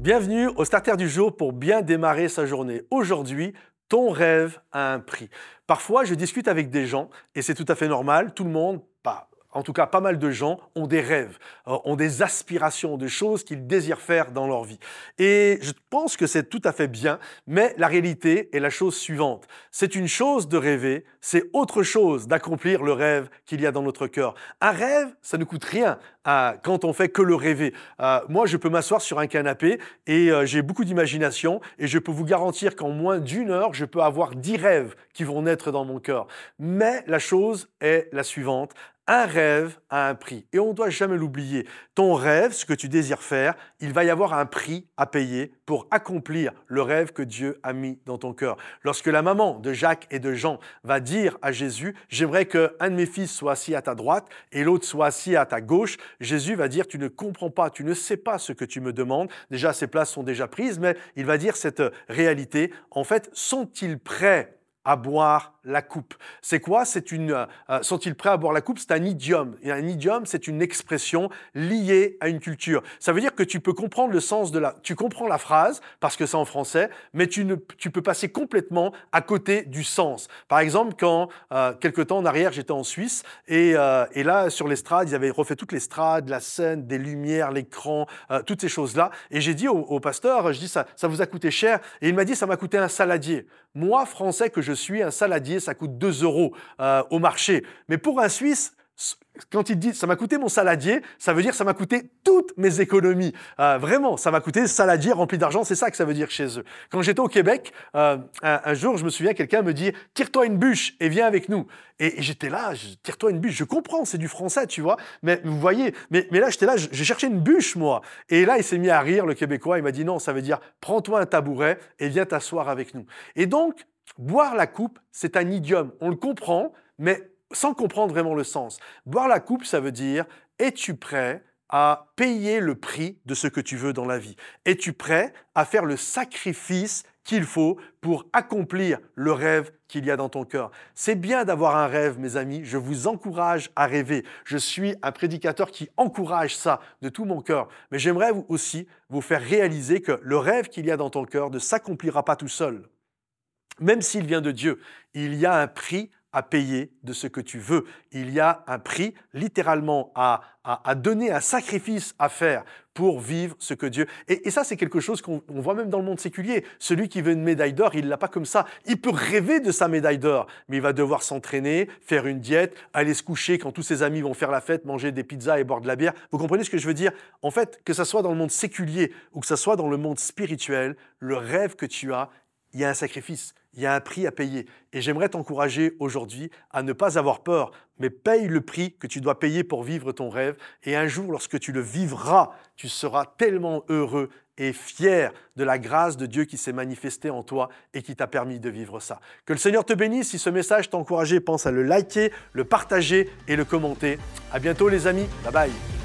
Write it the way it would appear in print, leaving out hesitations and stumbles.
Bienvenue au Starter du jour pour bien démarrer sa journée. Aujourd'hui, ton rêve a un prix. Parfois, je discute avec des gens et c'est tout à fait normal. Tout le monde, en tout cas pas mal de gens, ont des rêves, ont des aspirations, des choses qu'ils désirent faire dans leur vie. Et je pense que c'est tout à fait bien, mais la réalité est la chose suivante. C'est une chose de rêver, c'est autre chose d'accomplir le rêve qu'il y a dans notre cœur. Un rêve, ça ne coûte rien quand on fait que le rêver. Moi, je peux m'asseoir sur un canapé et j'ai beaucoup d'imagination et je peux vous garantir qu'en moins d'une heure, je peux avoir 10 rêves qui vont naître dans mon cœur. Mais la chose est la suivante. Un rêve a un prix et on ne doit jamais l'oublier. Ton rêve, ce que tu désires faire, il va y avoir un prix à payer pour accomplir le rêve que Dieu a mis dans ton cœur. Lorsque la maman de Jacques et de Jean va dire à Jésus « J'aimerais qu'un de mes fils soit assis à ta droite et l'autre soit assis à ta gauche », Jésus va dire « Tu ne comprends pas, tu ne sais pas ce que tu me demandes. » Déjà, ces places sont déjà prises, mais il va dire cette réalité. En fait, sont-ils prêts à boire la coupe? C'est quoi? Sont-ils prêts à boire la coupe? C'est un idiome. Et un idiome, c'est une expression liée à une culture. Ça veut dire que tu peux comprendre le sens tu comprends la phrase parce que c'est en français, mais tu peux passer complètement à côté du sens. Par exemple, quand quelque temps en arrière, j'étais en Suisse et là, sur l'estrade, ils avaient refait toute l'estrade, la scène, des lumières, l'écran, toutes ces choses-là. Et j'ai dit au pasteur, je dis ça vous a coûté cher? Et il m'a dit ça m'a coûté un saladier. Moi, français que je suis, un saladier, ça coûte 2 € au marché. Mais pour un Suisse, quand il dit « ça m'a coûté mon saladier », ça veut dire « ça m'a coûté toutes mes économies ». Vraiment, ça m'a coûté saladier rempli d'argent, c'est ça que ça veut dire chez eux. Quand j'étais au Québec, un jour, je me souviens, quelqu'un me dit « tire-toi une bûche et viens avec nous ». Et j'étais là, tire-toi une bûche, je comprends, c'est du français, tu vois. Mais vous voyez, mais là, j'étais là, j'ai cherché une bûche, moi. Et là, il s'est mis à rire, le Québécois, il m'a dit « non, ça veut dire prends-toi un tabouret et viens t'asseoir avec nous ». Et donc, boire la coupe, c'est un idiome. On le comprend, mais sans comprendre vraiment le sens. Boire la coupe, ça veut dire « es-tu prêt à payer le prix de ce que tu veux dans la vie? Es-tu prêt à faire le sacrifice qu'il faut pour accomplir le rêve qu'il y a dans ton cœur? » C'est bien d'avoir un rêve, mes amis. Je vous encourage à rêver. Je suis un prédicateur qui encourage ça de tout mon cœur. Mais j'aimerais aussi vous faire réaliser que le rêve qu'il y a dans ton cœur ne s'accomplira pas tout seul. Même s'il vient de Dieu, il y a un prix à payer de ce que tu veux. Il y a un prix, littéralement, à donner, un sacrifice à faire pour vivre ce que Dieu... Et ça, c'est quelque chose qu'on voit même dans le monde séculier. Celui qui veut une médaille d'or, il ne l'a pas comme ça. Il peut rêver de sa médaille d'or, mais il va devoir s'entraîner, faire une diète, aller se coucher quand tous ses amis vont faire la fête, manger des pizzas et boire de la bière. Vous comprenez ce que je veux dire? En fait, que ce soit dans le monde séculier ou que ce soit dans le monde spirituel, le rêve que tu as, il y a un sacrifice, il y a un prix à payer. Et j'aimerais t'encourager aujourd'hui à ne pas avoir peur, mais paye le prix que tu dois payer pour vivre ton rêve. Et un jour, lorsque tu le vivras, tu seras tellement heureux et fier de la grâce de Dieu qui s'est manifestée en toi et qui t'a permis de vivre ça. Que le Seigneur te bénisse. Si ce message t'a encouragé, pense à le liker, le partager et le commenter. À bientôt les amis. Bye bye.